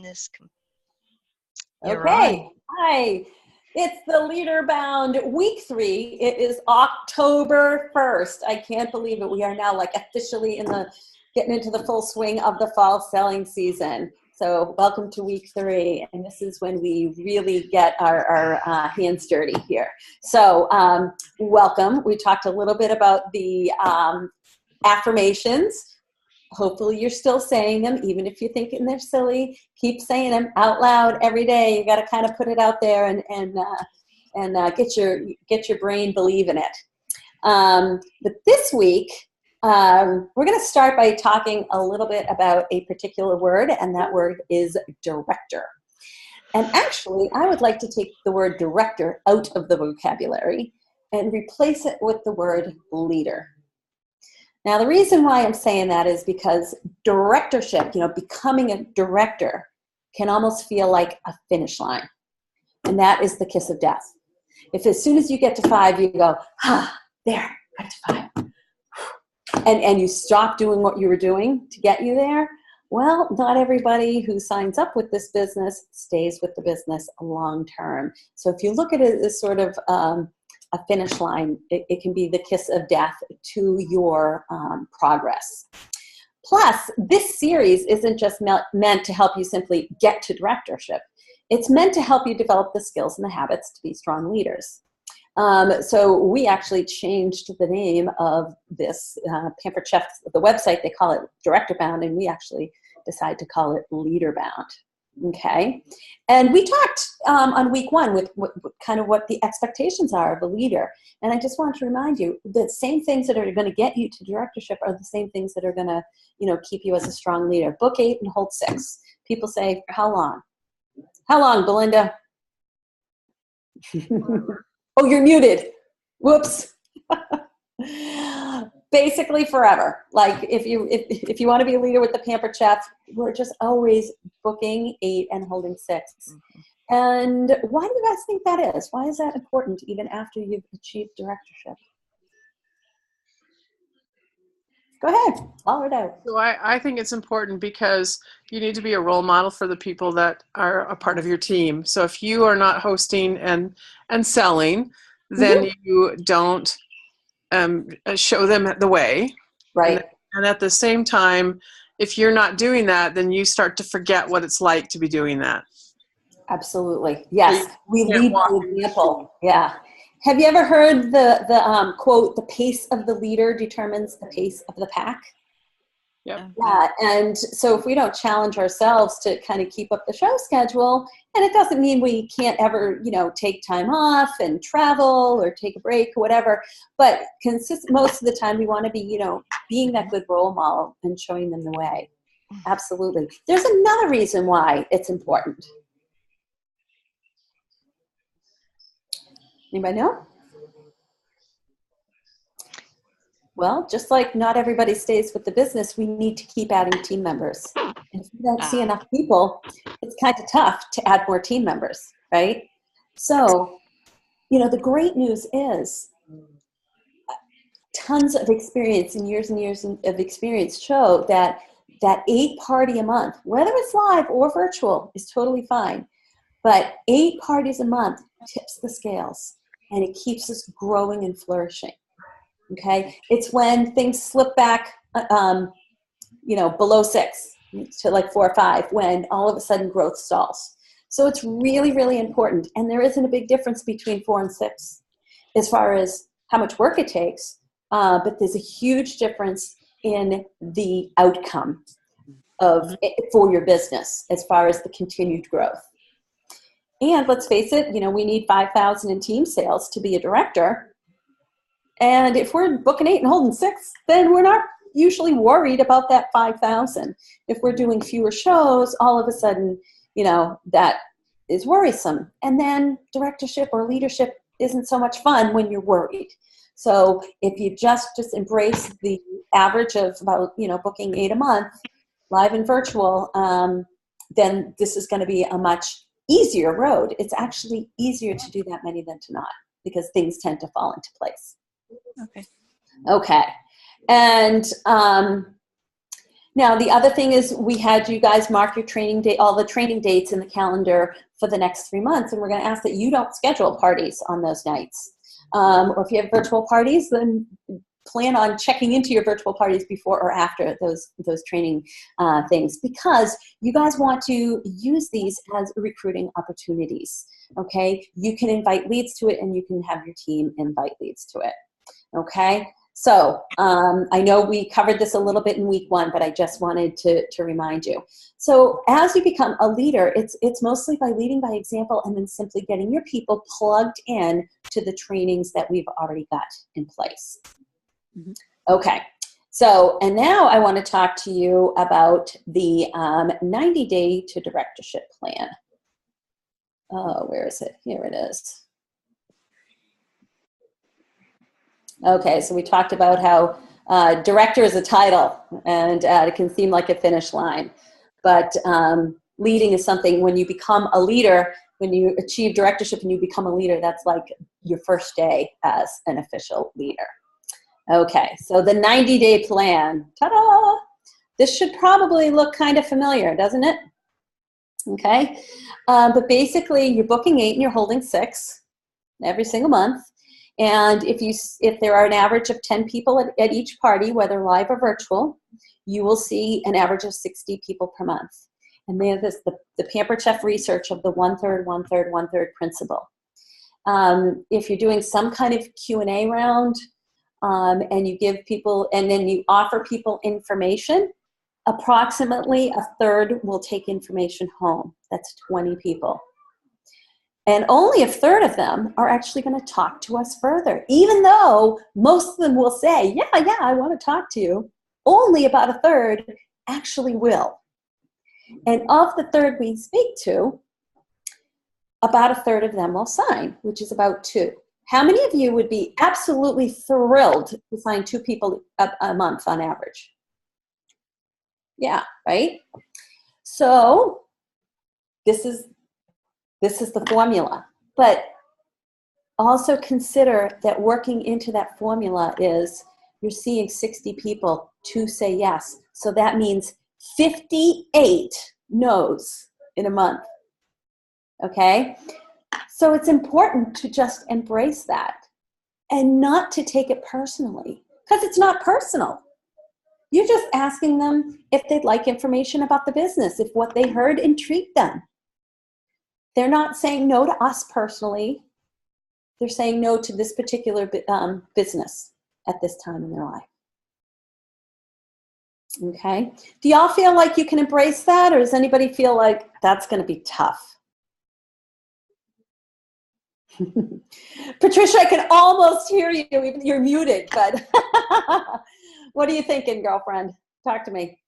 this. You're okay. On. Hi. It's the Leader Bound week 3. It is October 1st. I can't believe it. We are now like officially getting into the full swing of the fall selling season. So welcome to week 3. And this is when we really get our hands dirty here. So welcome. We talked a little bit about the affirmations. Hopefully you're still saying them, even if you're thinking they're silly. Keep saying them out loud every day. You got to kind of put it out there and get your brain believing it. But this week, we're going to start by talking a little bit about a particular word, and that word is director. And actually, I would like to take the word director out of the vocabulary and replace it with the word leader. Now, the reason why I'm saying that is because directorship, becoming a director can almost feel like a finish line. And that is the kiss of death. If as soon as you get to 5, you go, there, got to 5. And you stop doing what you were doing to get you there, well, not everybody who signs up with this business stays with the business long term. So if you look at it as sort of a finish line, it can be the kiss of death to your progress. Plus, this series isn't just meant to help you simply get to directorship. It's meant to help you develop the skills and the habits to be strong leaders. So we actually changed the name of this Pampered Chef, the website, they call it Director Bound, and we actually decided to call it Leader Bound. Okay, and we talked on week 1 with kind of what the expectations are of a leader. And I just want to remind you, the same things that are going to get you to directorship are the same things that are going to, keep you as a strong leader. Book 8 and hold 6. People say, how long? How long, Belinda? Oh, you're muted. Whoops. Basically forever. Like if you want to be a leader with the Pampered Chef, we're just always booking 8 and holding 6. Mm-hmm. And why do you guys think that is? Why is that important even after you've achieved directorship? Go ahead, holler it out. So I think it's important because you need to be a role model for the people that are a part of your team. So if you are not hosting and selling, then mm-hmm. you don't show them the way. Right. And at the same time, if you're not doing that, then you start to forget what it's like to be doing that. Absolutely. Yes. So we lead by example. Yeah. Have you ever heard the quote, the pace of the leader determines the pace of the pack? Yep. Yeah. And so if we don't challenge ourselves to kind of keep up the show schedule, and it doesn't mean we can't ever, take time off and travel or take a break or whatever, but most of the time we want to be, being that good role model and showing them the way. Absolutely. There's another reason why it's important. Anybody know? Well, just like not everybody stays with the business, we need to keep adding team members. And if we don't see enough people, it's kind of tough to add more team members, right? So, the great news is tons of experience and years of experience show that 8 party a month, whether it's live or virtual, is totally fine. But 8 parties a month tips the scales, and it keeps us growing and flourishing. Okay, it's when things slip back, below 6 to like 4 or 5, when all of a sudden growth stalls. So it's really, really important. And there isn't a big difference between 4 and 6 as far as how much work it takes, but there's a huge difference in the outcome for your business as far as the continued growth. And let's face it, we need 5,000 in team sales to be a director. And if we're booking 8 and holding 6, then we're not usually worried about that 5,000. If we're doing fewer shows, all of a sudden, that is worrisome. And then directorship or leadership isn't so much fun when you're worried. So if you just embrace the average of about, booking 8 a month, live and virtual, then this is going to be a much easier road. It's actually easier to do that many than to not, because things tend to fall into place. Okay. And Now, the other thing is we had you guys mark your training date, all the training dates in the calendar for the next 3 months, and we're going to ask that you don't schedule parties on those nights. Or if you have virtual parties, then plan on checking into your virtual parties before or after those training things, because you guys want to use these as recruiting opportunities. Okay, you can invite leads to it, and you can have your team invite leads to it. Okay. So I know we covered this a little bit in week 1, but I just wanted to remind you. So as you become a leader, it's mostly by leading by example and then simply getting your people plugged in to the trainings that we've already got in place. Mm-hmm. Okay. So, and now I want to talk to you about the 90-day to directorship plan. Oh, where is it? Here it is. Okay, so we talked about how director is a title, and it can seem like a finish line. But leading is something, when you become a leader, when you achieve directorship and you become a leader, that's like your first day as an official leader. Okay, so the 90-day plan, ta-da! This should probably look kind of familiar, doesn't it? Okay, but basically you're booking 8 and you're holding 6 every single month. And if there are an average of 10 people at each party, whether live or virtual, you will see an average of 60 people per month. And they have the Pampered Chef research of the 1/3, 1/3, 1/3 principle. If you're doing some kind of Q&A round, and you give people, and then you offer people information, approximately 1/3 will take information home. That's 20 people. And only 1/3 of them are actually going to talk to us further. Even though most of them will say, yeah, I want to talk to you, only about 1/3 actually will. And of the 1/3 we speak to, about 1/3 of them will sign, which is about 2. How many of you would be absolutely thrilled to sign 2 people a month on average? Yeah, right? So this is the formula. But also consider that working into that formula is you're seeing 60 people to say yes. So that means 58 no's in a month. Okay? So it's important to just embrace that and not to take it personally, because it's not personal. You're just asking them if they'd like information about the business, if what they heard intrigued them. They're not saying no to us personally. They're saying no to this particular business at this time in their life. Okay? Do y'all feel like you can embrace that, or does anybody feel like that's going to be tough? Patricia, I can almost hear you. You're muted, but what are you thinking, girlfriend? Talk to me.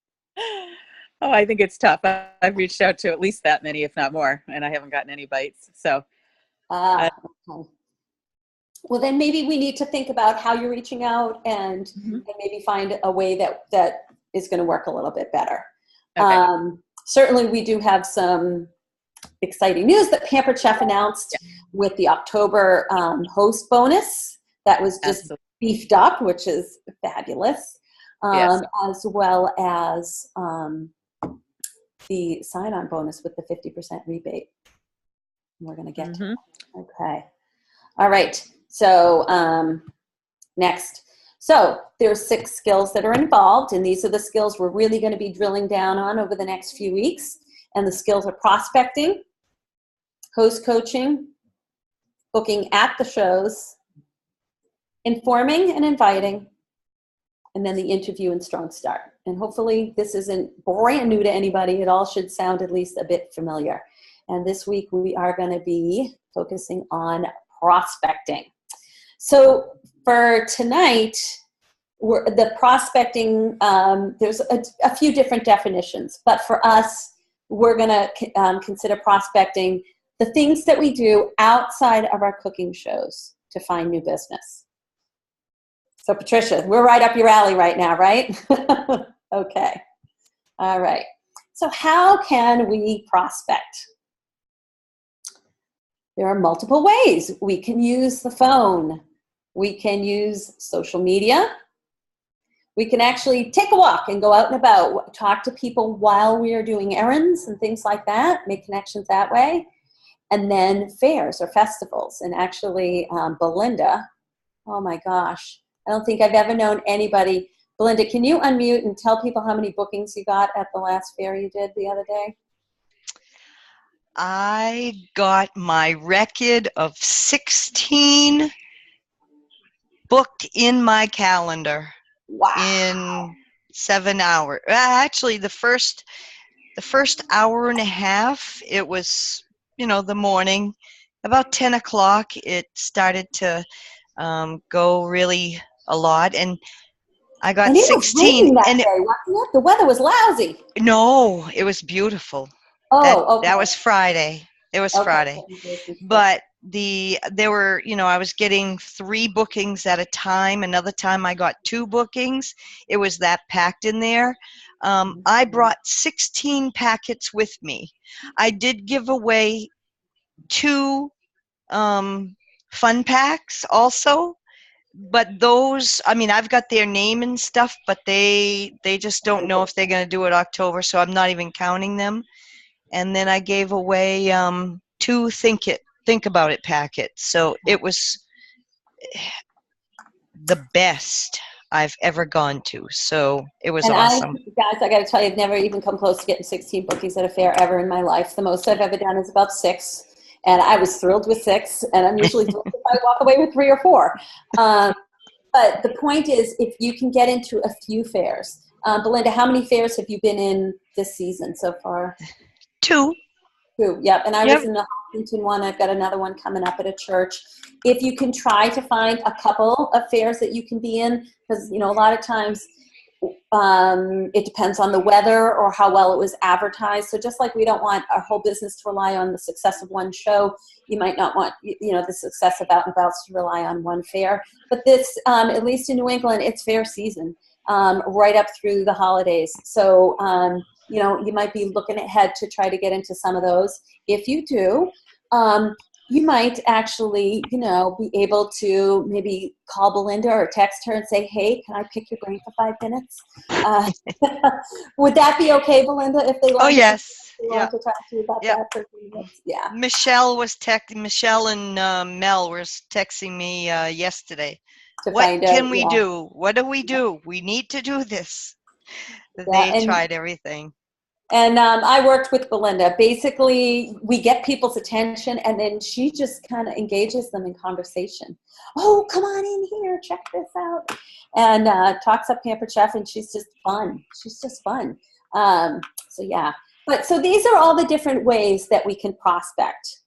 Oh, I think it's tough. I've reached out to at least that many, if not more, and I haven't gotten any bites. So, okay. Well, then maybe we need to think about how you're reaching out and maybe find a way that is going to work a little bit better. Okay. Certainly, we do have some exciting news that Pampered Chef announced with the October host bonus that was just beefed up, which is fabulous, as well as the sign-on bonus with the 50% rebate. We're going to get to that. Okay. All right. So next. So there's 6 skills that are involved, and these are the skills we're really going to be drilling down on over the next few weeks. And the skills are prospecting, host coaching, booking at the shows, informing and inviting, and then the interview and strong start. And hopefully this isn't brand new to anybody. It all should sound at least a bit familiar. And this week we are going to be focusing on prospecting. So for tonight, the prospecting, there's a few different definitions, but for us, we're going to consider prospecting the things that we do outside of our cooking shows to find new business. So Patricia, we're right up your alley right now, right? Okay. All right. So how can we prospect? There are multiple ways. We can use the phone. We can use social media. We can actually take a walk and go out and about, talk to people while we are doing errands and things like that, make connections that way. And then fairs or festivals. And actually, Belinda, oh my gosh, I don't think I've ever known anybody. Belinda, can you unmute and tell people how many bookings you got at the last fair you did the other day? I got my record of 16 booked in my calendar. Wow. In 7 hours. Actually, the first hour and a half, it was, the morning. About 10 o'clock, it started to go really a lot, and I got And it was 16. raining that And day, wasn't it? The weather was lousy. no, it was beautiful. Oh, okay. That was Friday. It was Okay. Friday. But there were, I was getting 3 bookings at a time. Another time I got 2 bookings. It was that packed in there. I brought 16 packets with me. I did give away 2 fun packs also. But those, I've got their name and stuff, but they just don't know if they're going to do it October, so I'm not even counting them. And then I gave away 2 think about it packets. So it was the best I've ever gone to. So it was awesome. Guys, I got to tell you, I've never even come close to getting 16 bookings at a fair ever in my life. The most I've ever done is about 6. And I was thrilled with 6. And I'm usually thrilled if I walk away with 3 or 4. But the point is, if you can get into a few fairs. Belinda, how many fairs have you been in this season so far? 2. 2, yep. And I was in the Hopkinton one. I've got another one coming up at a church. If you can try to find a couple of fairs that you can be in, because, a lot of times it depends on the weather or how well it was advertised. So just like we don't want our whole business to rely on the success of one show, you might not want, the success of Out and Abouts to rely on one fair. But this, at least in New England, it's fair season right up through the holidays. So, you might be looking ahead to try to get into some of those. If you do, you might actually, be able to maybe call Belinda or text her and say, hey, can I pick your brain for 5 minutes? Would that be okay, Belinda, if they Oh, yes. want to talk to you about that for 3 minutes? Yeah. Michelle and Mel were texting me yesterday. What can we do? What do we do? We need to do this. They tried everything. And I worked with Belinda. Basically, we get people's attention, and then she just kind of engages them in conversation. Oh, come on in here. Check this out. And talks up Pampered Chef, and she's just fun. She's just fun. So, yeah. So these are all the different ways that we can prospect.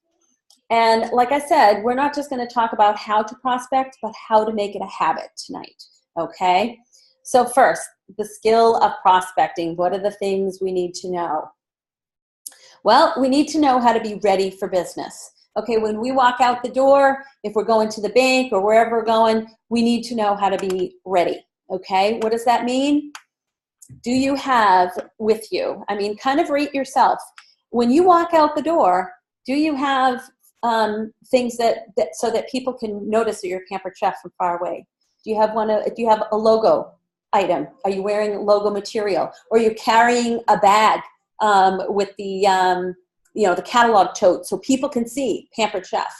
And like I said, we're not just going to talk about how to prospect, but how to make it a habit tonight. Okay? So first, the skill of prospecting. What are the things we need to know? Well, we need to know how to be ready for business. Okay, when we walk out the door, if we're going to the bank or wherever we're going, we need to know how to be ready. Okay, what does that mean? Do you have with you, kind of rate yourself. When you walk out the door, do you have things that so that people can notice that you're a Pampered Chef from far away? Do you have a logo item? Are you wearing logo material? Or you're carrying a bag with the the catalog tote so people can see Pampered Chef?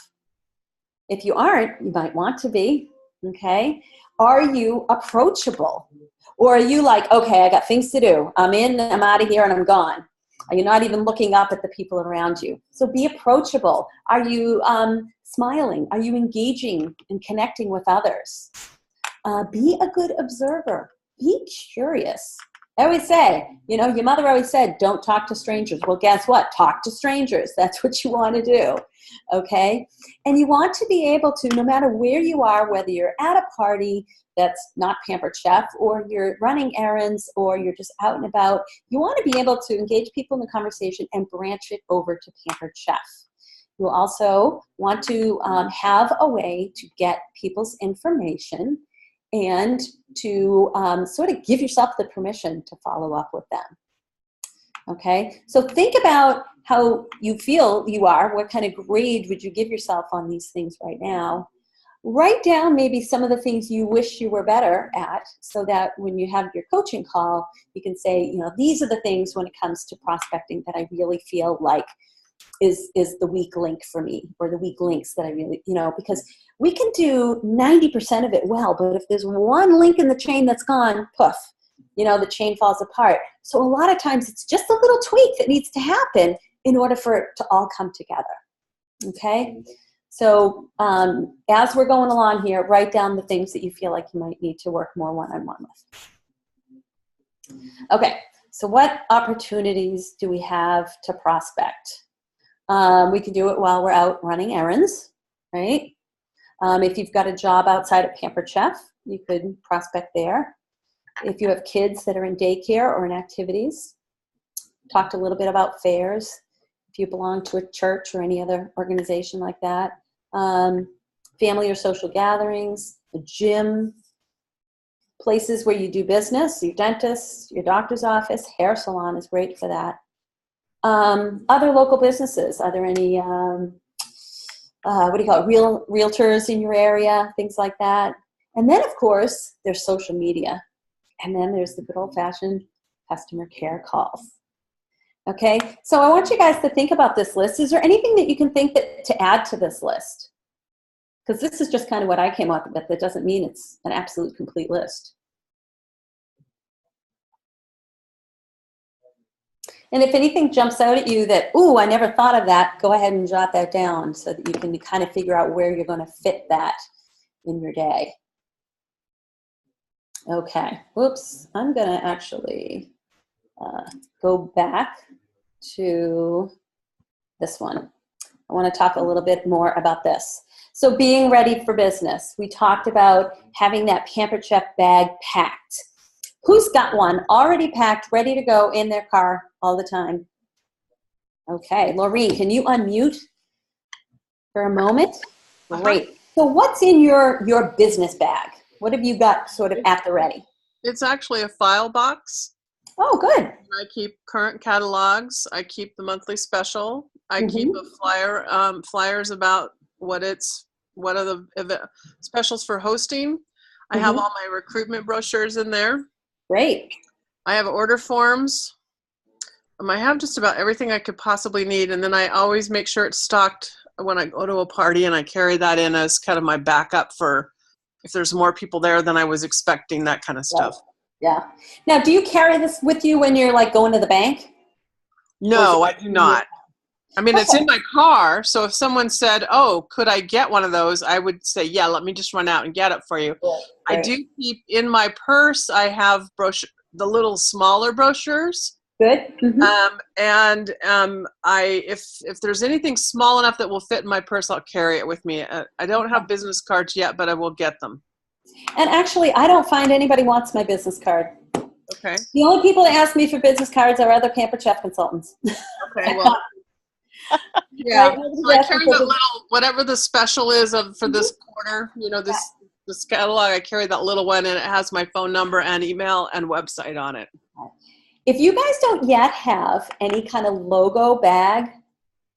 If you aren't, you might want to be. Okay. Are you approachable? Or are you like, okay, I got things to do. I'm in, I'm out of here, and I'm gone. Are you not even looking up at the people around you? So be approachable. Are you smiling? Are you engaging and connecting with others? Be a good observer. Be curious. I always say, your mother always said, don't talk to strangers. Well, guess what? Talk to strangers. That's what you want to do. Okay? And you want to be able to, no matter where you are, whether you're at a party that's not Pampered Chef, or you're running errands, or you're just out and about, you want to be able to engage people in the conversation and branch it over to Pampered Chef. You also want to have a way to get people's information and to sort of give yourself the permission to follow up with them. Okay, so think about how you feel you are. What kind of grade would you give yourself on these things right now? write down maybe some of the things you wish you were better at, so that when you have your coaching call, you can say, you know, these are the things when it comes to prospecting that I really feel like is the weak link for me, or the weak links that I really, you know, because we can do 90% of it well, but if there's one link in the chain that's gone, poof, you know, the chain falls apart. So a lot of times it's just a little tweak that needs to happen in order for it to all come together. Okay? So as we're going along here, write down the things that you feel like you might need to work more one-on-one with. Okay, so what opportunities do we have to prospect? We can do it while we're out running errands, right? If you've got a job outside of Pampered Chef, you could prospect there. If you have kids that are in daycare or in activities, talked a little bit about fairs. If you belong to a church or any other organization like that. Family or social gatherings, a gym, places where you do business, your dentist, your doctor's office, hair salon is great for that. Other local businesses, are there any, what do you call it, realtors in your area, things like that. And then, of course, there's social media. And then there's the good old-fashioned customer care calls. Okay, so I want you guys to think about this list. Is there anything that you can think that to add to this list? Because this is just kind of what I came up with. That doesn't mean it's an absolute complete list. And if anything jumps out at you that, ooh, I never thought of that, go ahead and jot that down so that you can kind of figure out where you're going to fit that in your day. Okay, whoops, I'm going to actually go back to this one. I want to talk a little bit more about this. So being ready for business. We talked about having that Pampered Chef bag packed. Who's got one already packed, ready to go in their car all the time? Okay, Laureen, can you unmute for a moment? Great. So what's in your business bag? What have you got sort of at the ready? It's actually a file box. Oh, good. I keep current catalogs. I keep the monthly special. I keep a flyers about what are the specials for hosting. I have all my recruitment brochures in there. Great. I have order forms. I have just about everything I could possibly need, and then I always make sure it's stocked when I go to a party, and I carry that in as kind of my backup for if there's more people there than I was expecting, that kind of stuff. Yeah. Now, do you carry this with you when you're like going to the bank? No, I do not. I mean, it's in my car, so if someone said, oh, could I get one of those, I would say, yeah, let me just run out and get it for you. Right. I do keep in my purse, I have the little smaller brochures. Good. If there's anything small enough that will fit in my purse, I'll carry it with me. I don't have business cards yet, but I will get them. And actually, I don't find anybody wants my business card. Okay. The only people that ask me for business cards are other Pampered Chef consultants. Okay, well. Yeah, so I carry that little, whatever the special is for this quarter, you know, this catalog, I carry that little one, and it has my phone number and email and website on it. If you guys don't yet have any kind of logo bag,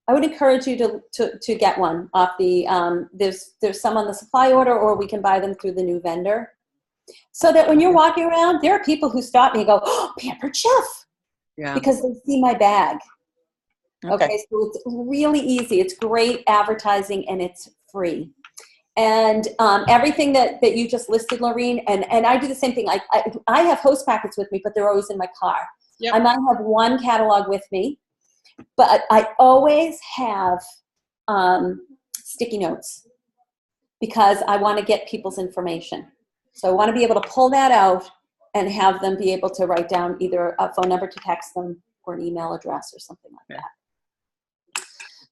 I would encourage you to get one off the, there's some on the supply order, or we can buy them through the new vendor. So that when you're walking around, there are people who stop me and go, oh, Pampered Chef. Yeah. Because they see my bag. Okay, so it's really easy. It's great advertising, and it's free. And everything that you just listed, Laureen, and I do the same thing. I have host packets with me, but they're always in my car. Yep. I might have one catalog with me, but I always have sticky notes because I want to get people's information. So I want to be able to pull that out and have them be able to write down either a phone number to text them or an email address or something like that.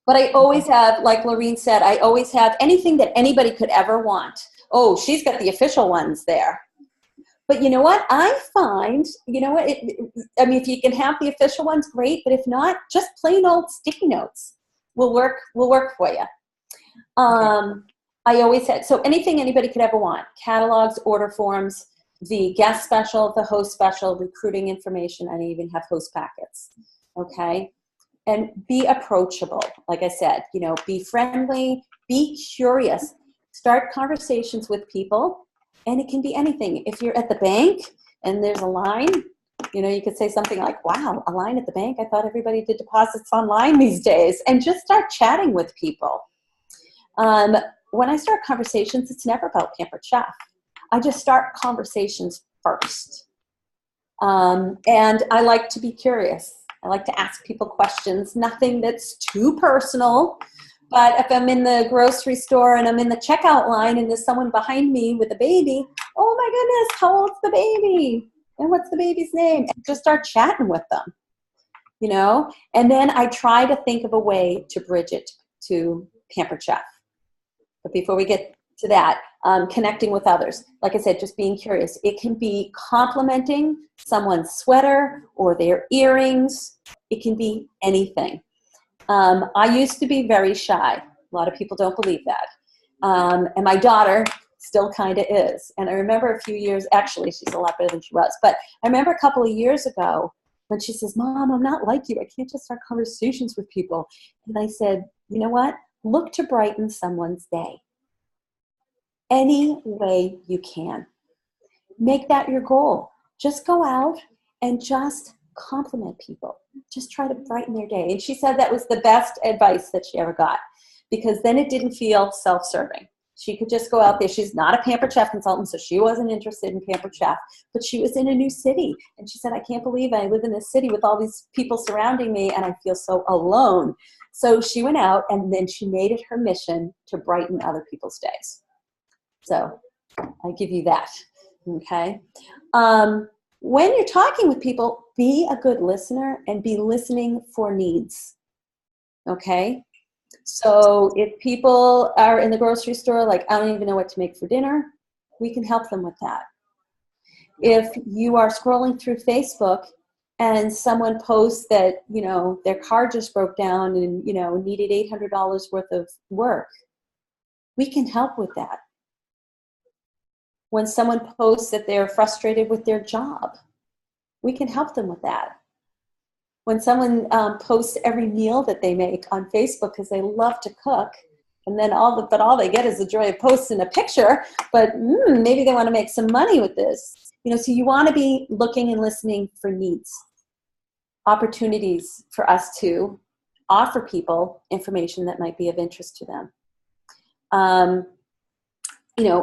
But I always have, like Laureen said, I always have anything that anybody could ever want. Oh, she's got the official ones there. But you know what? I find, you know what? I mean, if you can have the official ones, great. But if not, just plain old sticky notes will work for you. I always had, so anything anybody could ever want. Catalogs, order forms, the guest special, the host special, recruiting information, and I even have host packets. Okay? And be approachable. Like I said, you know, be friendly, be curious. Start conversations with people, and it can be anything. If you're at the bank and there's a line, you could say something like, wow, a line at the bank? I thought everybody did deposits online these days. And just start chatting with people. When I start conversations, it's never about Pampered Chef. I just start conversations first. And I like to be curious. I like to ask people questions, nothing that's too personal. But if I'm in the grocery store and I'm in the checkout line and there's someone behind me with a baby, oh my goodness, how old's the baby? And what's the baby's name? And just start chatting with them, And then I try to think of a way to bridge it to Pampered Chef. But before we get to that, connecting with others. Like I said, just being curious. It can be complimenting someone's sweater or their earrings. It can be anything. I used to be very shy. A lot of people don't believe that. And my daughter still kind of is. And I remember a few years, actually, she's a lot better than she was. But I remember a couple of years ago when she says, Mom, I'm not like you. I can't just start conversations with people. And I said, you know what? Look to brighten someone's day. Any way you can. Make that your goal. Just go out and just compliment people. Just try to brighten their day. And she said that was the best advice that she ever got, because then it didn't feel self-serving. She could just go out there. She's not a Pampered Chef consultant, so she wasn't interested in Pampered Chef, but she was in a new city. And she said, I can't believe I live in this city with all these people surrounding me and I feel so alone. So she went out and then she made it her mission to brighten other people's days. So I give you that, okay? When you're talking with people, be a good listener and be listening for needs, okay? So if people are in the grocery store, like, I don't even know what to make for dinner, we can help them with that. If you are scrolling through Facebook and someone posts that, their car just broke down and, needed $800 worth of work, we can help with that. When someone posts that they're frustrated with their job, we can help them with that. When someone posts every meal that they make on Facebook because they love to cook, and then all they get is the joy of posting a picture, but maybe they want to make some money with this. So you want to be looking and listening for needs, opportunities for us to offer people information that might be of interest to them.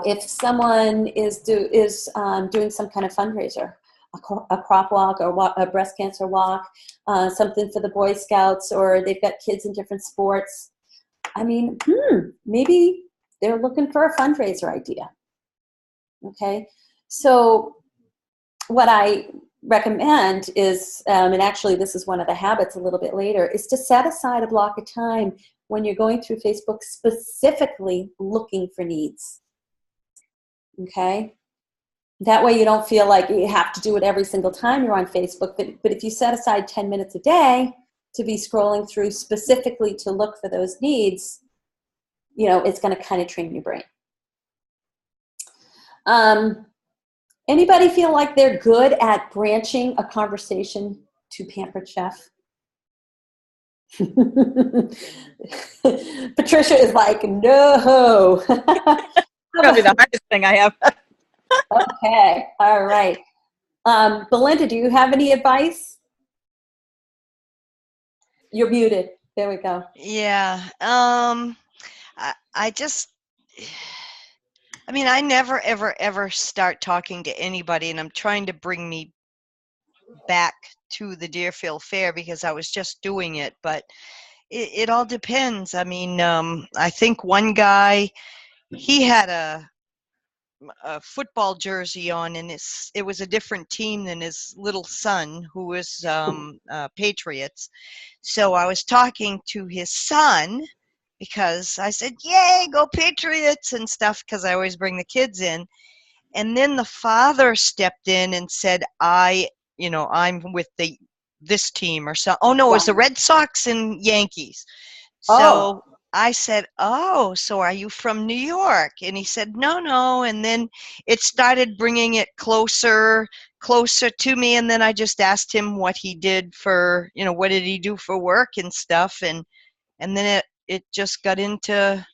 If someone is doing some kind of fundraiser, a crop walk or a breast cancer walk, something for the Boy Scouts, or they've got kids in different sports, maybe they're looking for a fundraiser idea. Okay, so what I recommend is, and actually this is one of the habits a little bit later, is to set aside a block of time when you're going through Facebook specifically looking for needs. Okay? That way you don't feel like you have to do it every single time you're on Facebook, but if you set aside 10 minutes a day to be scrolling through specifically to look for those needs, it's going to kind of train your brain. Anybody feel like they're good at branching a conversation to Pampered Chef? Patricia is like, no. Probably the hardest thing I have. Okay, all right. Belinda, do you have any advice? You're muted. There we go. Yeah. I never, ever, ever start talking to anybody, and I'm trying to bring me back to the Deerfield Fair because I was just doing it, but it all depends. I think one guy, he had a football jersey on, and it was a different team than his little son, who was Patriots. So I was talking to his son because I said, yay, go Patriots and stuff, because I always bring the kids in. And then the father stepped in and said, I'm with this team or so. Oh no, it was the Red Sox and Yankees. So I said, oh, so are you from New York? And he said, no. And then it started bringing it closer to me. And then I just asked him what he did for, what did he do for work and stuff. And then it just got into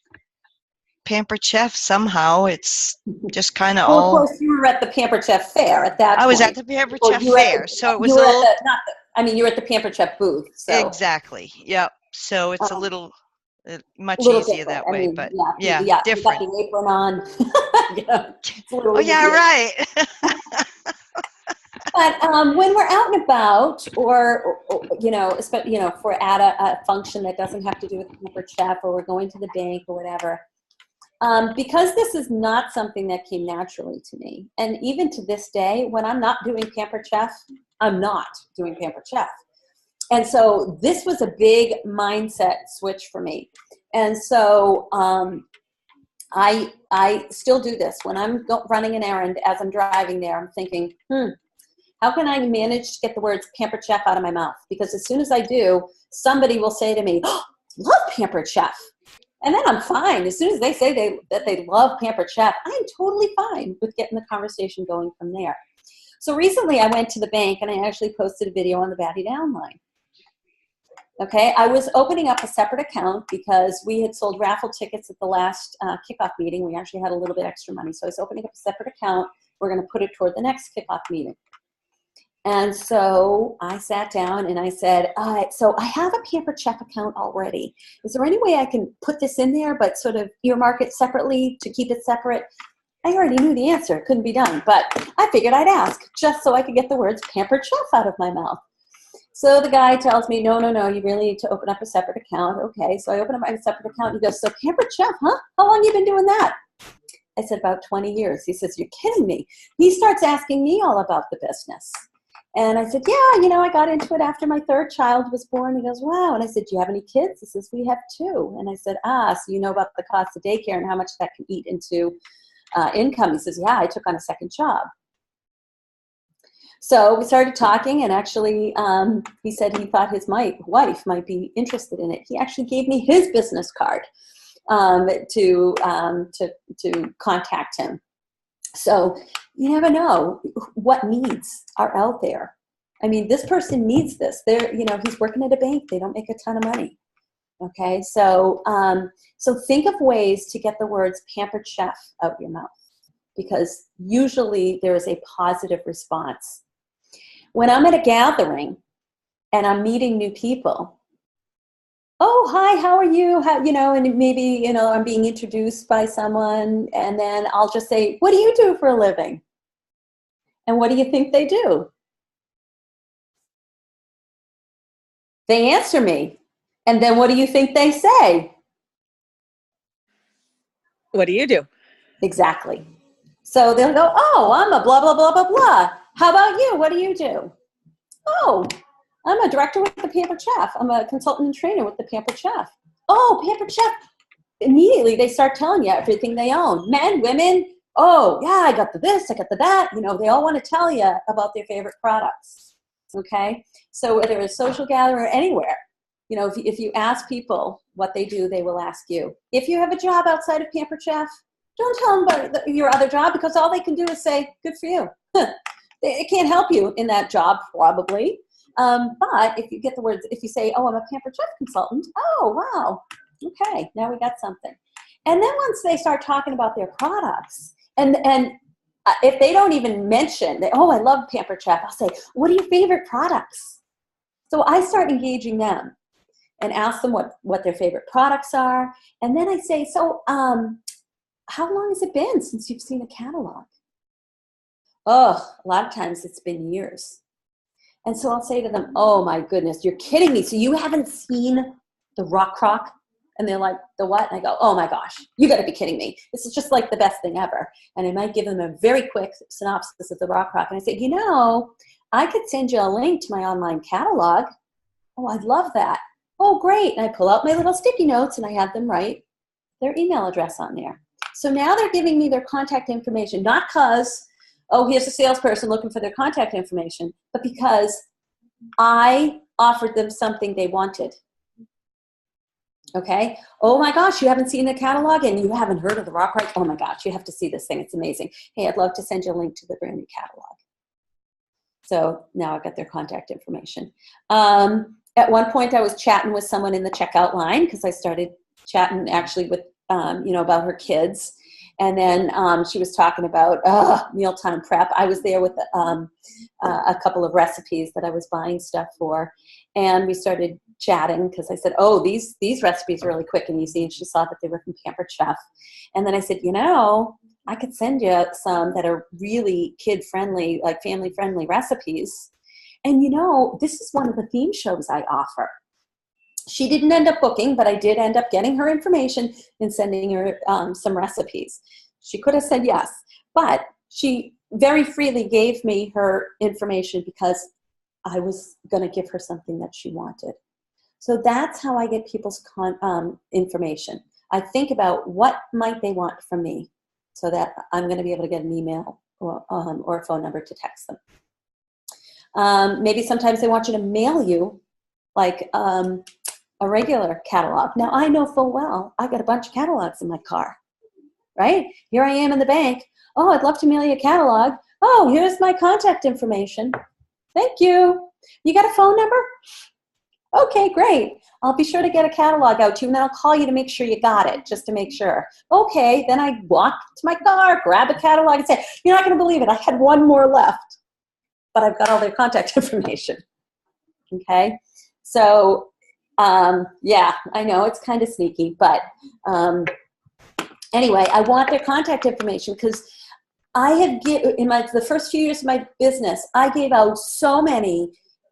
Pampered Chef somehow. It's just kind of Well, of all. course, you were at the Pampered Chef fair at that I was at point. the Pampered Or Chef you were at fair, so it you was a were at little. the, not the, I mean, you were at the Pampered Chef booth, so. Exactly. Yep. So it's a Um, little a much little easier different. that I way, mean, but yeah, yeah, yeah, you got different. the apron on. You know, it's a little Oh yeah, easier. right. But when we're out and about, or you know, especially, you know, if we're at a function that doesn't have to do with Pampered Chef, or we're going to the bank or whatever, because this is not something that came naturally to me, and even to this day, when I'm not doing Pampered Chef, I'm not doing Pampered Chef. And so this was a big mindset switch for me. And so I still do this. When I'm running an errand, as I'm driving there, I'm thinking, how can I manage to get the words Pampered Chef out of my mouth? Because as soon as I do, somebody will say to me, oh, love Pampered Chef. And then I'm fine. As soon as they say that they love Pampered Chef, I'm totally fine with getting the conversation going from there. So recently I went to the bank and I actually posted a video on the Battey downline. Okay, I was opening up a separate account because we had sold raffle tickets at the last kickoff meeting. We actually had a little bit extra money. So I was opening up a separate account. We're going to put it toward the next kickoff meeting. And so I sat down and I said, all right, so I have a Pampered Chef account already. Is there any way I can put this in there but sort of earmark it separately to keep it separate? I already knew the answer. It couldn't be done. But I figured I'd ask just so I could get the words Pampered Chef out of my mouth. So the guy tells me, no, you really need to open up a separate account. Okay, so I open up my separate account. He goes, so Pampered Chef, huh? How long you been doing that? I said, about 20 years. He says, you're kidding me. He starts asking me all about the business. And I said, yeah, you know, I got into it after my third child was born. He goes, wow. And I said, do you have any kids? He says, we have 2. And I said, so you know about the cost of daycare and how much that can eat into income. He says, yeah, I took on a second job. So we started talking, and actually he said he thought his wife might be interested in it. He actually gave me his business card to contact him. So you never know what needs are out there. I mean, this person needs this. He's working at a bank. They don't make a ton of money. Okay, so so think of ways to get the words Pampered Chef out your mouth, because usually there is a positive response. When I'm at a gathering and I'm meeting new people, oh, hi, how are you? And maybe, I'm being introduced by someone, and then I'll just say, what do you do for a living? And what do you think they do? They answer me. And then what do you think they say? What do you do? Exactly. So they'll go, oh, I'm a blah, blah, blah, blah, blah. How about you? What do you do? Oh, I'm a director with the Pampered Chef. I'm a consultant and trainer with the Pampered Chef. Oh, Pampered Chef. Immediately they start telling you everything they own. Men, women, oh, yeah, I got the this, I got the that. They all want to tell you about their favorite products. Okay? So whether it's a social gathering or anywhere, if you ask people what they do, they will ask you. If you have a job outside of Pampered Chef, don't tell them about your other job, because all they can do is say, good for you. It can't help you in that job, probably. But if you get the words, if you say, oh, I'm a Pampered Chef consultant, oh, wow. Okay, now we got something. And then once they start talking about their products, and if they don't even mention, oh, I love Pampered Chef, I'll say, what are your favorite products? So I start engaging them and ask them what their favorite products are. And then I say, so how long has it been since you've seen a catalog? Oh, a lot of times it's been years. And so I'll say to them, oh my goodness, you're kidding me. So you haven't seen the Rock Crock? And they're like, the what? And I go, oh my gosh, you got to be kidding me. This is just like the best thing ever. And I might give them a very quick synopsis of the Rock Crock. And I say, I could send you a link to my online catalog. Oh, I'd love that. Oh, great. And I pull out my little sticky notes and I have them write their email address on there. So now they're giving me their contact information, not because, oh, here's a salesperson looking for their contact information, but because I offered them something they wanted. Okay. Oh my gosh, you haven't seen the catalog and you haven't heard of the Rock Crock? Oh my gosh, you have to see this thing. It's amazing. Hey, I'd love to send you a link to the brand new catalog. So now I've got their contact information. At one point I was chatting with someone in the checkout line, because I started chatting actually with about her kids. And then she was talking about mealtime prep. I was there with a couple of recipes that I was buying stuff for. And we started chatting because I said, oh, these recipes are really quick and easy. And she saw that they were from Pampered Chef. And then I said, I could send you some that are really kid-friendly, like family-friendly recipes. And, this is one of the theme shows I offer. She didn't end up booking, but I did end up getting her information and sending her some recipes. She could have said yes, but she very freely gave me her information because I was going to give her something that she wanted. So that's how I get people's information. I think about what might they want from me so that I'm going to be able to get an email or a phone number to text them. Maybe sometimes they want you to mail you like a regular catalog. Now, I know full well I got a bunch of catalogs in my car, right? Here I am in the bank. Oh, I'd love to mail you a catalog. Oh, here's my contact information. Thank you. You got a phone number? Okay, great. I'll be sure to get a catalog out to you, and then I'll call you to make sure you got it, just to make sure. Okay, then I walk to my car, grab a catalog, and say, you're not going to believe it. I had one more left, but I've got all their contact information. Okay? So, yeah, I know it's kind of sneaky, but anyway, I want their contact information because I had in the first few years of my business, I gave out so many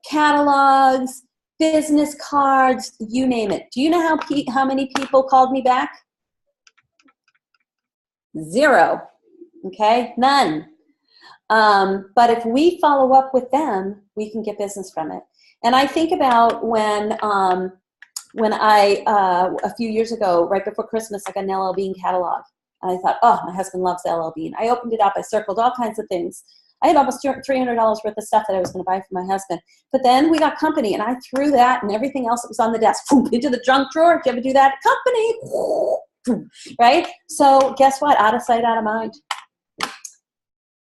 catalogs, business cards, you name it. Do you know how many people called me back? 0. Okay, none. But if we follow up with them, we can get business from it. And I think about when I, a few years ago, right before Christmas, I got an LL Bean catalog. And I thought, oh, my husband loves LL Bean. I opened it up. I circled all kinds of things. I had almost $300 worth of stuff that I was going to buy for my husband. But then we got company, and I threw that and everything else that was on the desk into the junk drawer. Did you ever do that? Company, right? So guess what? Out of sight, out of mind.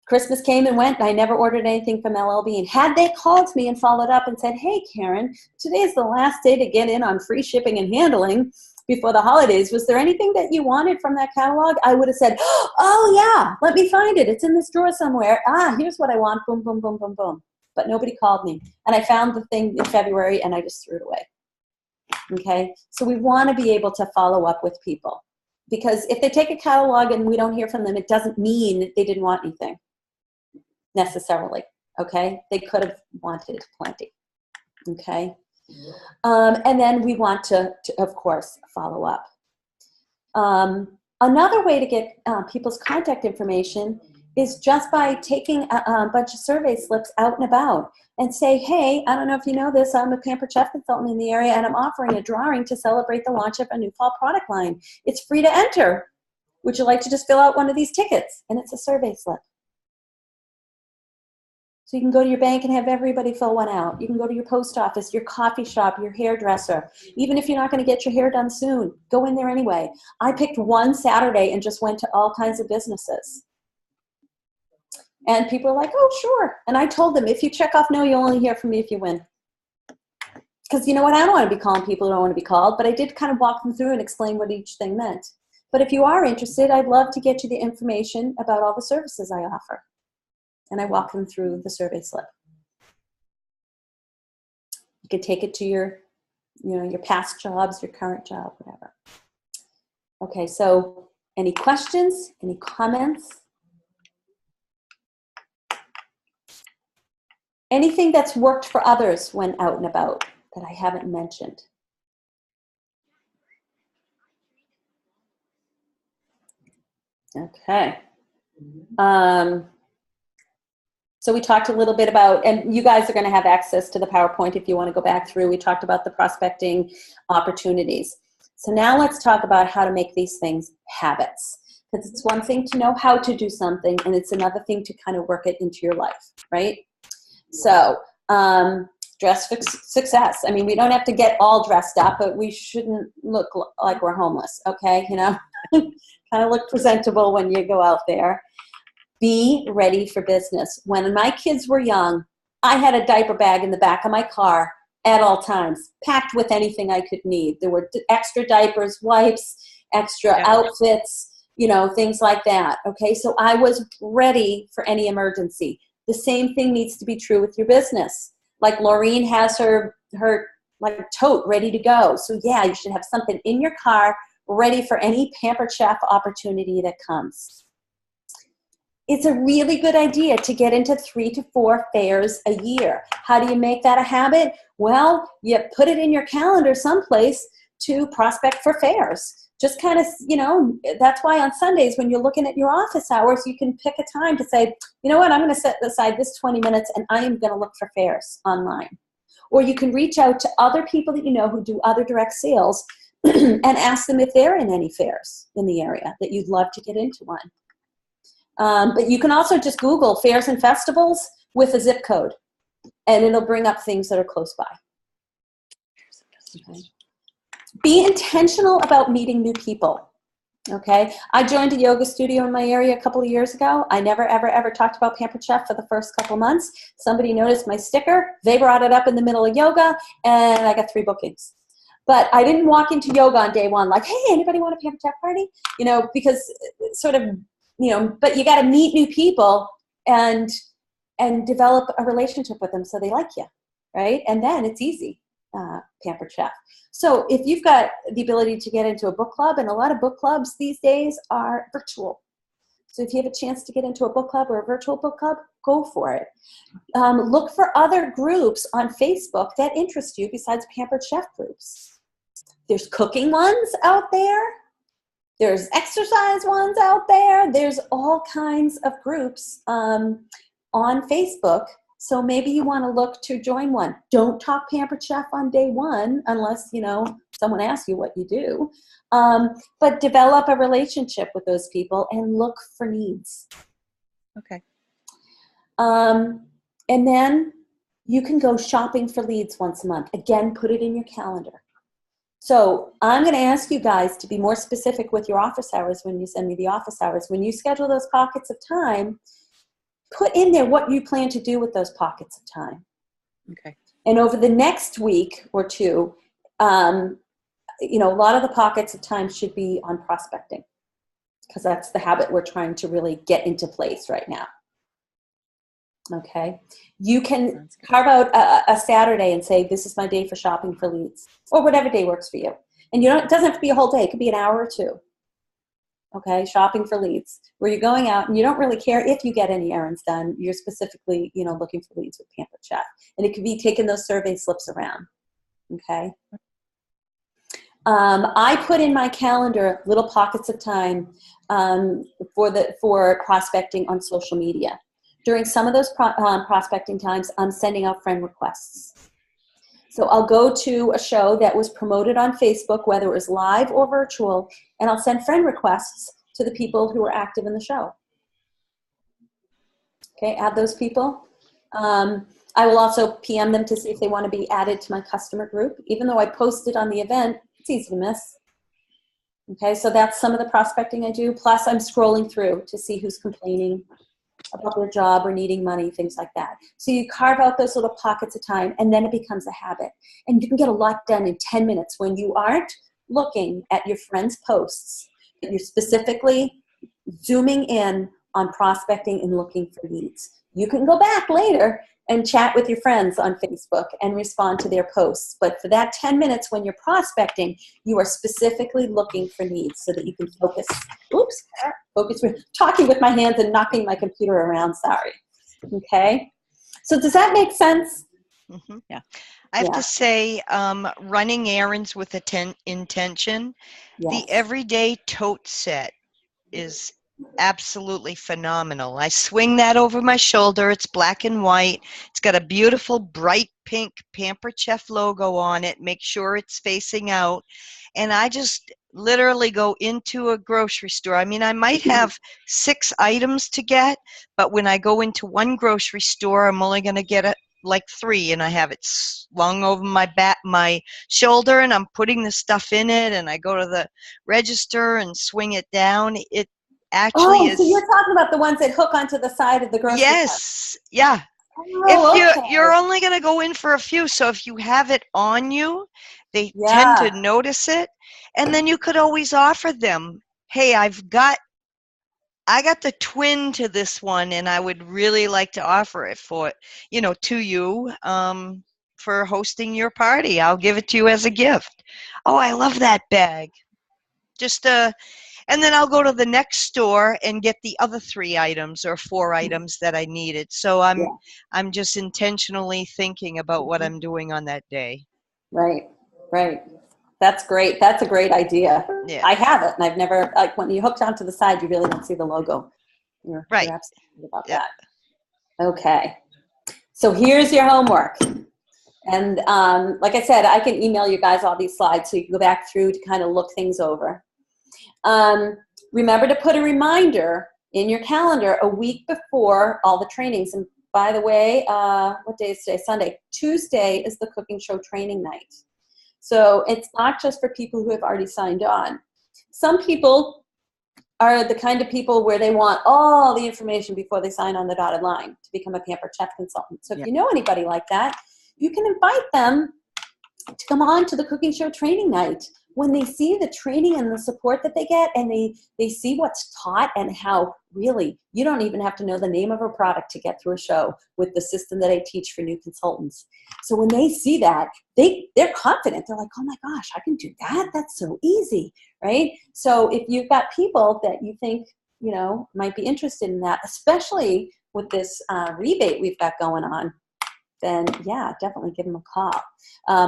Christmas came and went, and I never ordered anything from LL Bean. Had they called me and followed up and said, hey, Karen, today's the last day to get in on free shipping and handling before the holidays. Was there anything that you wanted from that catalog? I would have said, oh, yeah, let me find it. It's in this drawer somewhere. Here's what I want. Boom, boom, boom, boom, boom. But nobody called me. And I found the thing in February, and I just threw it away. Okay? So we want to be able to follow up with people. Because if they take a catalog and we don't hear from them, it doesn't mean they didn't want anything necessarily. Okay? They could have wanted plenty. Okay? And then we want to, of course, follow up. Another way to get people's contact information is just by taking a bunch of survey slips out and about and say, hey, I don't know if you know this, I'm a Pampered Chef consultant in the area, and I'm offering a drawing to celebrate the launch of a new fall product line. It's free to enter. Would you like to just fill out one of these tickets? And it's a survey slip. So you can go to your bank and have everybody fill one out. You can go to your post office, your coffee shop, your hairdresser. Even if you're not going to get your hair done soon, go in there anyway. I picked one Saturday and just went to all kinds of businesses. And people are like, oh, sure. And I told them, if you check off no, you'll only hear from me if you win. Because you know what? I don't want to be calling people who don't want to be called, but I did kind of walk them through and explain what each thing meant. But if you are interested, I'd love to get you the information about all the services I offer. And I walk them through the survey slip. You can take it to your past jobs, your current job, whatever. Okay, so any questions, any comments? Anything that's worked for others when out and about that I haven't mentioned? Okay. So we talked a little bit about, and you guys are going to have access to the PowerPoint if you want to go back through. We talked about the prospecting opportunities. So now let's talk about how to make these things habits. Because it's one thing to know how to do something, and it's another thing to kind of work it into your life, right? So dress for success. I mean, we don't have to get all dressed up, but we shouldn't look like we're homeless, okay? You know, kind of look presentable when you go out there. Be ready for business. When my kids were young, I had a diaper bag in the back of my car at all times, packed with anything I could need. There were extra diapers, wipes, extra outfits, things like that. Okay, so I was ready for any emergency. The same thing needs to be true with your business. Like Laureen has her like tote ready to go. So yeah, you should have something in your car ready for any Pampered Chef opportunity that comes. It's a really good idea to get into 3 to 4 fairs a year. How do you make that a habit? Well, you put it in your calendar someplace to prospect for fairs. Just kind of, that's why on Sundays when you're looking at your office hours, you can pick a time to say, you know what, I'm going to set aside this 20 minutes and I am going to look for fairs online. Or you can reach out to other people that you know who do other direct sales and ask them if they're in any fairs in the area that you'd love to get into one. But you can also just Google fairs and festivals with a zip code, and it'll bring up things that are close by. Okay. Be intentional about meeting new people. Okay, I joined a yoga studio in my area a couple of years ago. I never, ever, ever talked about Pampered Chef for the first couple months. Somebody noticed my sticker. They brought it up in the middle of yoga, and I got 3 bookings. But I didn't walk into yoga on day one like, hey, anybody want a Pampered Chef party? Because sort of, but you got to meet new people and develop a relationship with them so they like you, right? And then it's easy, Pampered Chef. So if you've got the ability to get into a book club, and a lot of book clubs these days are virtual. So if you have a chance to get into a book club or a virtual book club, go for it. Look for other groups on Facebook that interest you besides Pampered Chef groups. There's cooking ones out there. There's exercise ones out there. There's all kinds of groups on Facebook. So maybe you want to look to join one. Don't talk Pampered Chef on day one unless, someone asks you what you do. But develop a relationship with those people and look for needs. Okay. And then you can go shopping for leads once a month. Again, put it in your calendar. So I'm going to ask you guys to be more specific with your office hours when you send me the office hours. When you schedule those pockets of time, put in there what you plan to do with those pockets of time. Okay. And over the next week or two, a lot of the pockets of time should be on prospecting because that's the habit we're trying to really get into place right now. Okay. You can carve out a Saturday and say, this is my day for shopping for leads, or whatever day works for you. And it doesn't have to be a whole day. It could be an hour or 2. Okay. Shopping for leads where you're going out and you don't really care if you get any errands done. You're specifically, looking for leads with Pampered Chef, and it could be taking those survey slips around. Okay. I put in my calendar little pockets of time for prospecting on social media. During some of those prospecting times, I'm sending out friend requests. So I'll go to a show that was promoted on Facebook, whether it was live or virtual, and I'll send friend requests to the people who are active in the show. Okay, add those people. I will also PM them to see if they want to be added to my customer group. Even though I posted on the event, it's easy to miss. Okay, so that's some of the prospecting I do. Plus, I'm scrolling through to see who's complaining about their job or needing money, things like that. So you carve out those little pockets of time, and then it becomes a habit. And you can get a lot done in 10 minutes when you aren't looking at your friends' posts, but you're specifically zooming in on prospecting and looking for leads. You can go back later and chat with your friends on Facebook and respond to their posts. But for that 10 minutes when you're prospecting, you are specifically looking for needs so that you can focus. Focus with talking with my hands and knocking my computer around, sorry. Okay. So does that make sense? Mm-hmm. Yeah. I have to say, running errands with intention, Yes. the everyday tote set is absolutely phenomenal. I swing that over my shoulder. It's black and white. It's got a beautiful bright pink Pampered Chef logo on it. Make sure it's facing out. And I just literally go into a grocery store. I mean, I might have 6 items to get, but when I go into one grocery store, I'm only going to get like 3, and I have it slung over my shoulder, and I'm putting the stuff in it, and I go to the register and swing it down. It actually is. So you're talking about the ones that hook onto the side of the grocery cart. Yes, yeah. Oh, If you're only going to go in for a few, so if you have it on you, they tend to notice it. And then you could always offer them, hey, I got the twin to this one, and I would really like to offer it to you, for hosting your party. I'll give it to you as a gift. Oh, I love that bag. Just and then I'll go to the next store and get the other 3 items or 4 items that I needed. So I'm just intentionally thinking about what I'm doing on that day. Right. That's great. That's a great idea. Yeah. I have it, and I've never, like, when you hook down to the side, you really don't see the logo. You're absolutely about that. Okay. So here's your homework. And like I said, I can email you guys all these slides so you can go back through to kind of look things over. Remember to put a reminder in your calendar a week before all the trainings. And by the way, what day is today? Sunday. Tuesday is the cooking show training night. So it's not just for people who have already signed on. Some people are the kind of people where they want all the information before they sign on the dotted line to become a Pampered Chef consultant. So if you know anybody like that, you can invite them to come on to the cooking show training night. When they see the training and the support that they get, and they see what's taught, and how really you don't even have to know the name of a product to get through a show with the system that I teach for new consultants. So when they see that, they're confident. They're like, oh my gosh, I can do that. That's so easy, right? So if you've got people that you think, might be interested in that, especially with this rebate we've got going on, then yeah, definitely give them a call,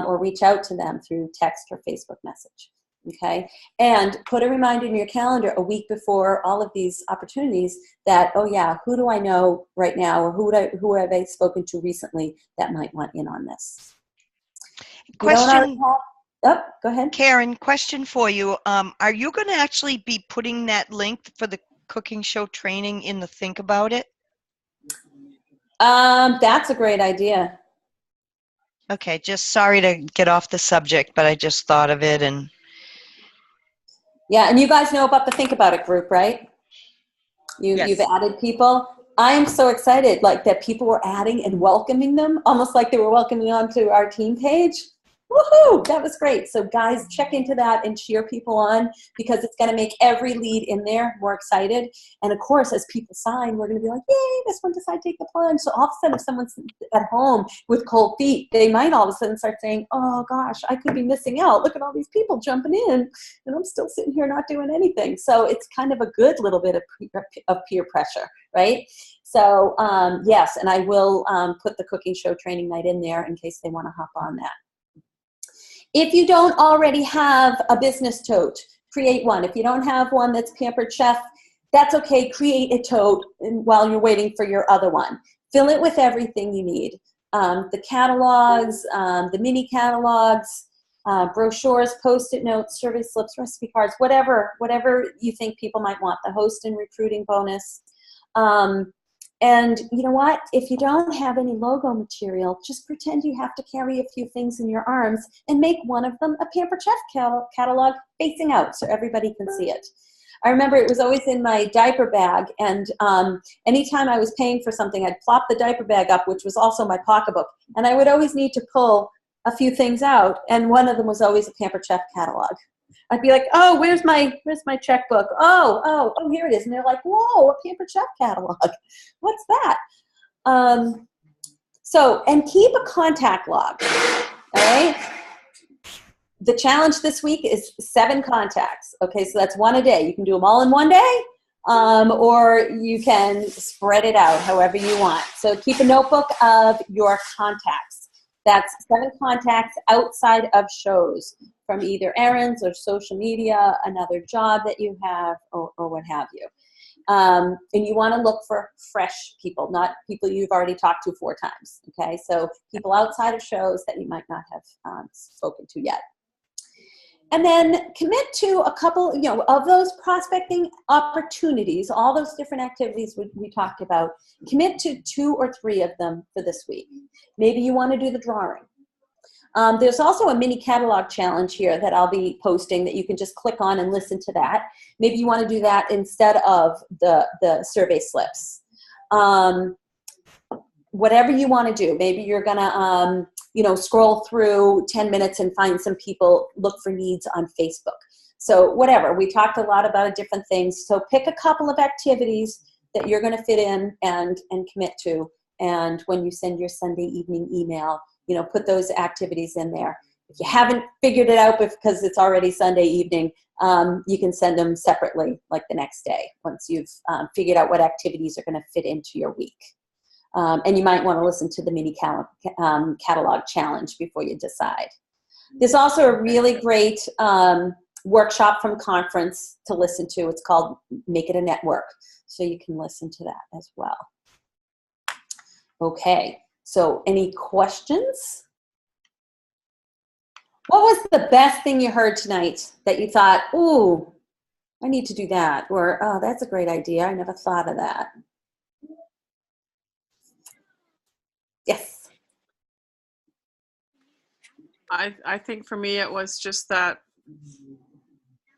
or reach out to them through text or Facebook message. Okay. And put a reminder in your calendar a week before all of these opportunities that, oh yeah, who do I know right now, or who have I spoken to recently that might want in on this? Question. Oh, go ahead. Karen, question for you. Are you going to actually be putting that link for the cooking show training in the Think About It? That's a great idea. Okay, just sorry to get off the subject, but I just thought of it. And yeah, and you guys know about the Think About It group, right? You've added people. I'm so excited, like, that people were adding and welcoming them, almost like they were welcoming onto our team page. Woohoo! That was great. So guys, check into that and cheer people on, because it's going to make every lead in there more excited. And of course, as people sign, we're going to be like, yay, this one decided to take the plunge. So all of a sudden, if someone's at home with cold feet, they might all of a sudden start saying, oh gosh, I could be missing out. Look at all these people jumping in, and I'm still sitting here not doing anything. So it's kind of a good little bit of peer pressure, right? So yes, and I will put the cooking show training night in there in case they want to hop on that. If you don't already have a business tote, create one. If you don't have one that's Pampered Chef, that's okay. Create a tote while you're waiting for your other one. Fill it with everything you need. The catalogs, the mini catalogs, brochures, Post-it notes, survey slips, recipe cards, whatever you think people might want, the host and recruiting bonus. And you know what? If you don't have any logo material, just pretend you have to carry a few things in your arms and make one of them a Pampered Chef catalog facing out so everybody can see it. I remember it was always in my diaper bag, and anytime I was paying for something, I'd plop the diaper bag up, which was also my pocketbook, and I would always need to pull a few things out, and one of them was always a Pampered Chef catalog. I'd be like, oh, where's my checkbook? Oh, here it is. And they're like, whoa, a Pampered Chef catalog. What's that? And keep a contact log, all right? The challenge this week is 7 contacts. Okay, so that's 1 a day. You can do them all in 1 day, or you can spread it out however you want. So keep a notebook of your contacts. That's 7 contacts outside of shows, from either errands or social media, another job that you have, or what have you. And you want to look for fresh people, not people you've already talked to 4 times. Okay, so people outside of shows that you might not have spoken to yet. And then commit to a couple, of those prospecting opportunities, all those different activities we talked about. Commit to 2 or 3 of them for this week. Maybe you want to do the drawing. There's also a mini catalog challenge here that I'll be posting that you can just click on and listen to that. Maybe you want to do that instead of the survey slips. Whatever you want to do. Maybe you're going to, scroll through 10 minutes and find some people, look for needs on Facebook. So whatever, we talked a lot about different things. So pick a couple of activities that you're going to fit in and commit to. And when you send your Sunday evening email, put those activities in there. If you haven't figured it out because it's already Sunday evening, you can send them separately, like the next day, once you've figured out what activities are going to fit into your week. And you might want to listen to the mini catalog challenge before you decide. There's also a really great workshop from conference to listen to. It's called Make It a Network. So you can listen to that as well. Okay, so any questions? What was the best thing you heard tonight that you thought, ooh, I need to do that? Or, oh, that's a great idea. I never thought of that. Yes. I think for me it was just that,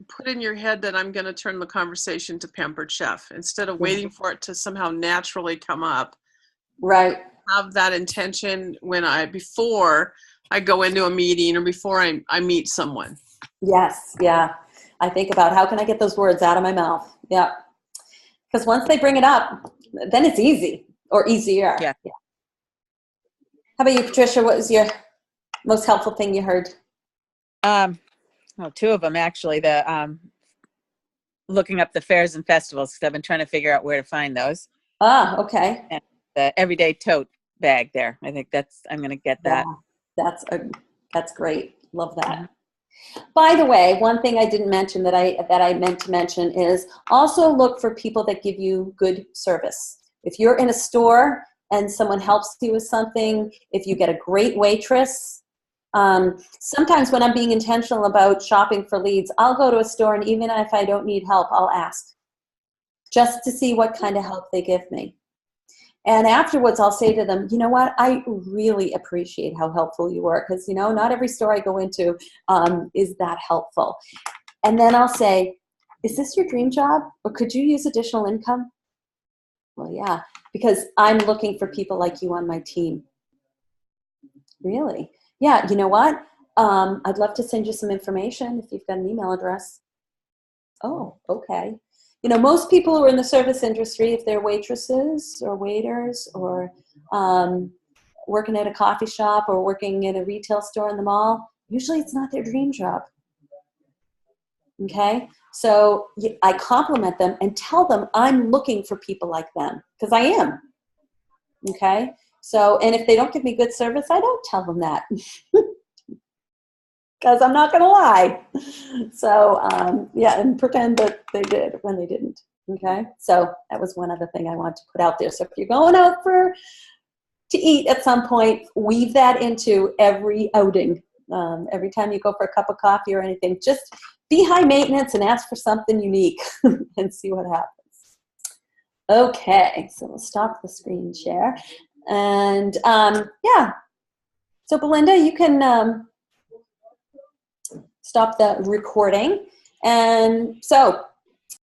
put in your head that I'm going to turn the conversation to Pampered Chef instead of waiting for it to somehow naturally come up. Right. Have that intention before I go into a meeting or before I meet someone. Yes. Yeah. I think about how can I get those words out of my mouth? Yeah. Because once they bring it up, then it's easy or easier. Yeah. How about you, Patricia? What was your most helpful thing you heard? Well, two of them actually. The looking up the fairs and festivals, because I've been trying to figure out where to find those. Ah, okay. And the everyday tote bag there. I think I'm going to get that. Yeah, that's great. Love that. By the way, one thing I didn't mention that I meant to mention is also look for people that give you good service. If you're in a store and someone helps you with something, if you get a great waitress, sometimes when I'm being intentional about shopping for leads, I'll go to a store and even if I don't need help, I'll ask just to see what kind of help they give me. And afterwards, I'll say to them, you know what, I really appreciate how helpful you were because, not every store I go into is that helpful. And then I'll say, is this your dream job or could you use additional income? Well, yeah, because I'm looking for people like you on my team. Really? Yeah, you know what? I'd love to send you some information if you've got an email address. Oh, okay. Most people who are in the service industry, if they're waitresses or waiters or working at a coffee shop or working at a retail store in the mall, usually it's not their dream job. Okay? So I compliment them and tell them I'm looking for people like them because I am. Okay? So, and if they don't give me good service, I don't tell them that. Because I'm not going to lie. So, yeah, and pretend that they did when they didn't. Okay? So that was one other thing I want to put out there. So if you're going out to eat at some point, weave that into every outing. Every time you go for a cup of coffee or anything, just be high maintenance and ask for something unique and see what happens. Okay, so we'll stop the screen share. And, yeah. So Belinda, you can... stop the recording. And so